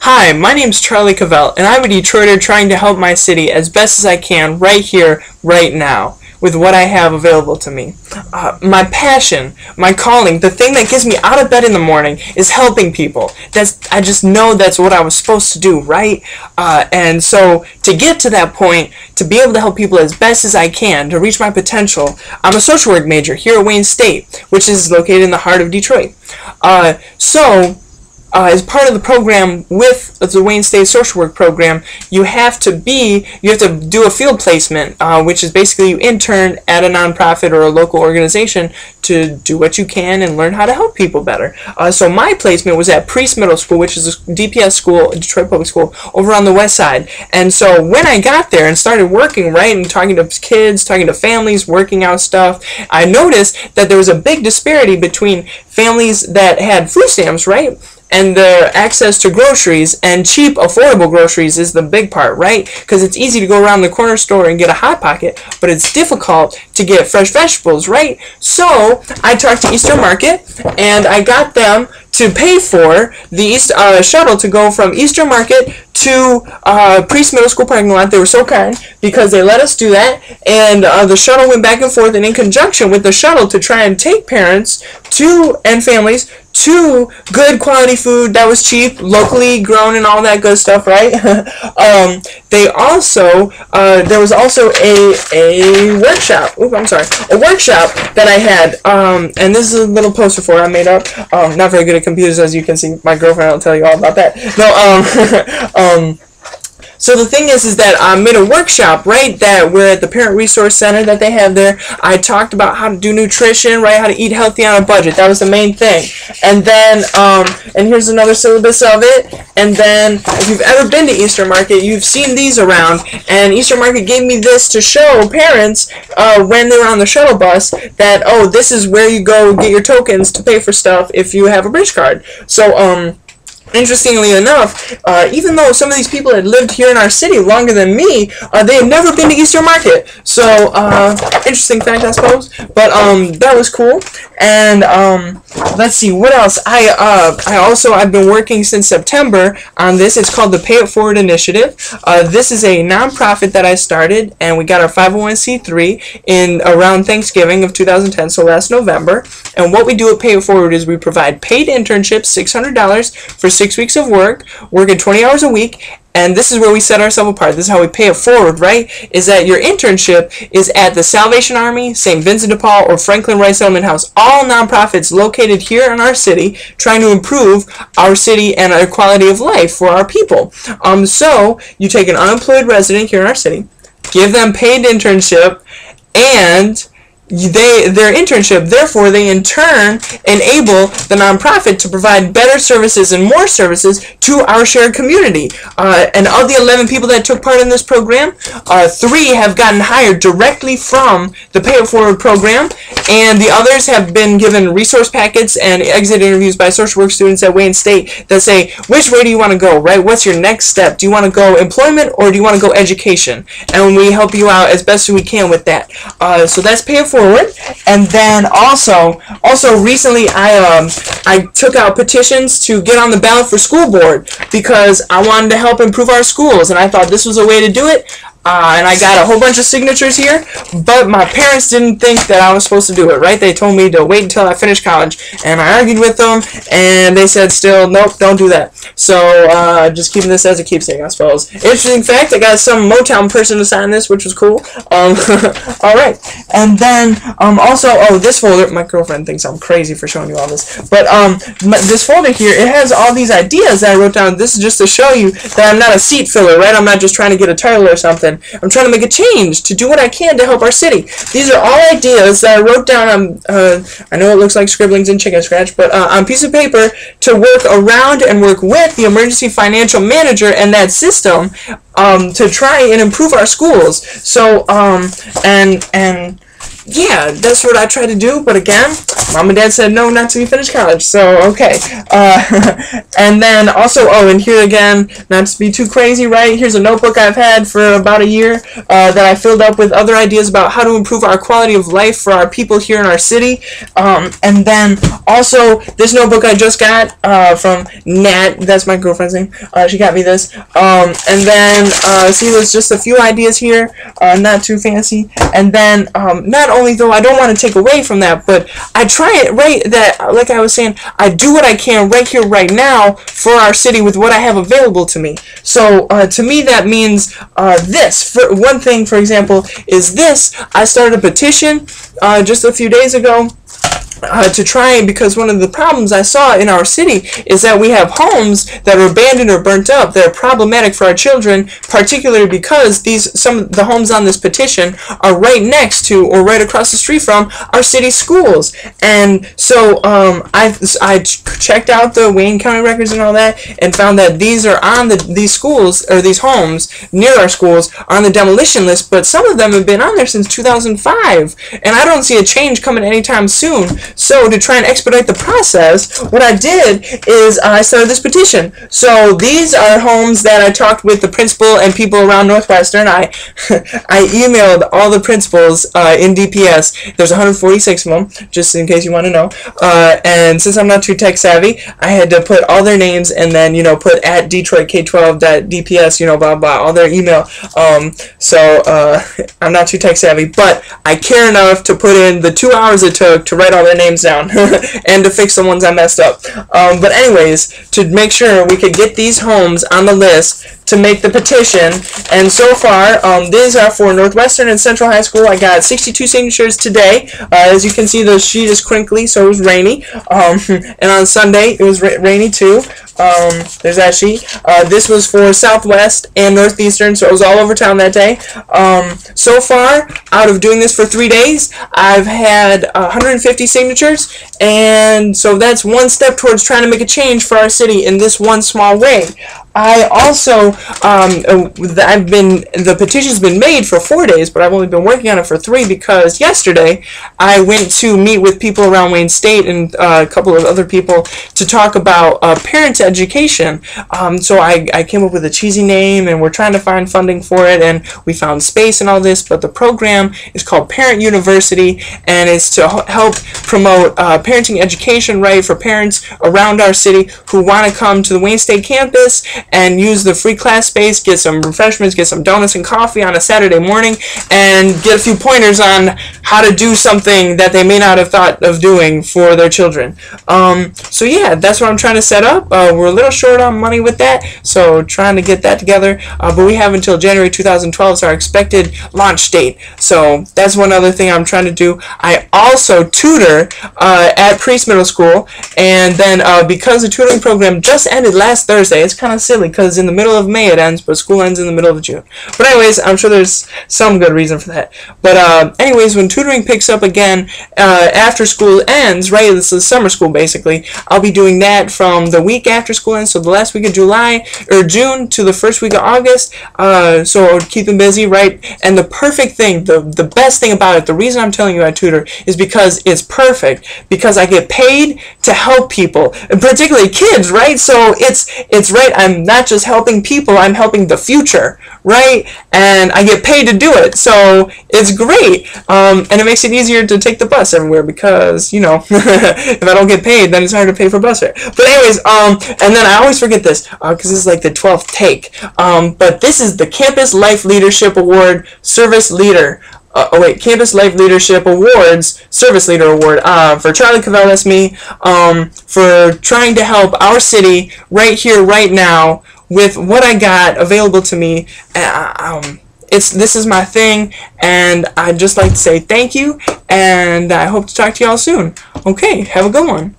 Hi, my name's Charlie Cavell, and I'm a Detroiter trying to help my city as best as I can right here, right now, with what I have available to me. My passion, my calling, the thing that gets me out of bed in the morning is helping people. I just know that's what I was supposed to do, right? And so to get to that point, to be able to help people as best as I can, to reach my potential, I'm a social work major here at Wayne State, which is located in the heart of Detroit. As part of the program with the Wayne State Social Work Program, you have to do a field placement, which is basically you intern at a nonprofit or a local organization to do what you can and learn how to help people better. So my placement was at Priest Middle School, which is a DPS school, Detroit Public School, over on the west side. And so when I got there and started working, right, and talking to kids, talking to families, working out stuff, I noticed that there was a big disparity between families that had food stamps, right, and their access to groceries, and cheap, affordable groceries is the big part, right? Because it's easy to go around the corner store and get a Hot Pocket, but it's difficult to get fresh vegetables, right? So I talked to Eastern Market, and I got them to pay for the shuttle to go from Eastern Market to Priest Middle School parking lot. They were so kind because they let us do that, and the shuttle went back and forth, and in conjunction with the shuttle to try and take parents and families to good quality food that was cheap, locally grown, and all that good stuff, right? There was also a workshop. A workshop that I had, and this is a little poster for it I made up. Not very good at computers, as you can see. My girlfriend will tell you all about that. No, so the thing is that I made a workshop, right, that we're at the Parent Resource Center that they have there. I talked about how to do nutrition, right, how to eat healthy on a budget. That was the main thing. And then, and here's another syllabus of it. And then, if you've ever been to Eastern Market, you've seen these around. And Eastern Market gave me this to show parents when they were on the shuttle bus that, oh, this is where you go get your tokens to pay for stuff if you have a bridge card. So, interestingly enough, even though some of these people had lived here in our city longer than me, they had never been to Eastern Market. So, interesting fact, I suppose. But that was cool. And let's see, what else? I've been working since September on this. It's called the Pay It Forward Initiative. This is a nonprofit that I started, and we got our 501c3 in around Thanksgiving of 2010, so last November. And what we do at Pay It Forward is we provide paid internships, $600 for 6 weeks of work, working 20 hours a week. And this is where we set ourselves apart. This is how we pay it forward, right? Is that your internship is at the Salvation Army, St. Vincent de Paul, or Franklin Rice Settlement House. All nonprofits located here in our city, trying to improve our city and our quality of life for our people. So you take an unemployed resident here in our city, give them paid internship, and their internship, therefore they in turn enable the nonprofit to provide better services and more services to our shared community. And of the 11 people that took part in this program, 3 have gotten hired directly from the Pay It Forward program, and the others have been given resource packets and exit interviews by social work students at Wayne State that say, which way do you want to go, right? What's your next step? Do you want to go employment or do you want to go education? And we help you out as best as we can with that. So that's Pay It Forward. And then also recently I took out petitions to get on the ballot for school board because I wanted to help improve our schools, and I thought this was a way to do it. And I got a whole bunch of signatures here, but my parents didn't think that I was supposed to do it, right? They told me to wait until I finished college, and I argued with them, and they said still, nope, don't do that. So, just keeping this as a keepsake, I suppose. Interesting fact, I got some Motown person to sign this, which was cool. Alright, and then, also, this folder, my girlfriend thinks I'm crazy for showing you all this, but, this folder here, it has all these ideas that I wrote down. This is just to show you that I'm not a seat filler, right? I'm not just trying to get a title or something. I'm trying to make a change, to do what I can to help our city. These are all ideas that I wrote down on, I know it looks like scribblings and chicken scratch, but on a piece of paper to work around and work with the emergency financial manager and that system to try and improve our schools. So, and yeah, that's what I tried to do, but again, mom and dad said no, not till you finish college, so okay. And then also, oh, and here again, not to be too crazy, right, here's a notebook I've had for about a year that I filled up with other ideas about how to improve our quality of life for our people here in our city. And then also, this notebook I just got from Nat, that's my girlfriend's name, she got me this. And then, see, there's just a few ideas here, not too fancy. And then, not only though, I don't want to take away from that, but I try it right, that, like I was saying, I do what I can right here, right now, for our city with what I have available to me. So, to me, that means this. For one thing, for example, is this. I started a petition just a few days ago to try, because one of the problems I saw in our city is that we have homes that are abandoned or burnt up that are problematic for our children, particularly because some of the homes on this petition are right next to or right across the street from our city schools. And so I checked out the Wayne County records and all that, and found that these are on these schools, or these homes near our schools are on the demolition list, but some of them have been on there since 2005, and I don't see a change coming anytime soon. So to try and expedite the process, what I did is I started this petition. So these are homes that I talked with the principal and people around Northwestern. I emailed all the principals in DPS. There's 146 of them, just in case you want to know. And since I'm not too tech savvy, I had to put all their names and then, you know, put at DetroitK12.DPS, you know, blah, blah, all their email. So I'm not too tech savvy, but I care enough to put in the 2 hours it took to write all their names down and to fix the ones I messed up. But anyways, to make sure we could get these homes on the list to make the petition, and so far these are for Northwestern and Central High School. I got 62 signatures today. As you can see, the sheet is crinkly, so it was rainy, and on Sunday it was rainy too. There's that sheet. This was for Southwest and Northeastern, so it was all over town that day. So far, out of doing this for 3 days, I've had 150 signatures, and so that's one step towards trying to make a change for our city in this one small way. I also, the petition's been made for 4 days, but I've only been working on it for 3 because yesterday I went to meet with people around Wayne State and a couple of other people to talk about parent education. So I came up with a cheesy name, and we're trying to find funding for it, and we found space and all this, but the program is called Parent University, and it's to help promote parenting education, right, for parents around our city who want to come to the Wayne State campus and use the free class space, get some refreshments, get some donuts and coffee on a Saturday morning, and get a few pointers on how to do something that they may not have thought of doing for their children. So yeah, that's what I'm trying to set up. We're a little short on money with that, so trying to get that together, but we have until January 2012 is our expected launch date. So that's one other thing I'm trying to do. I also tutor at Priest Middle School, and then because the tutoring program just ended last Thursday, it's kind of silly because in the middle of May it ends, but school ends in the middle of June. But anyways, I'm sure there's some good reason for that. But anyways, when tutoring picks up again after school ends, right, this is summer school basically, I'll be doing that from the week after school ends, so the last week of June to the first week of August. So keep them busy, right? And the perfect thing, the best thing about it, the reason I'm telling you I tutor is because it's perfect, because I get paid to help people, and particularly kids, right? So it's right, I'm not just helping people, I'm helping the future, right? And I get paid to do it, so it's great. And it makes it easier to take the bus everywhere because, you know, if I don't get paid, then it's hard to pay for bus fare. But anyways, and then I always forget this because this is like the 12th take. But this is the Campus Life Leadership Award Service Leader. Campus Life Leadership Awards Service Leader Award for Charlie Cavell, that's me, for trying to help our city right here, right now, with what I got available to me. This is my thing, and I'd just like to say thank you, and I hope to talk to y'all soon. Okay, have a good one.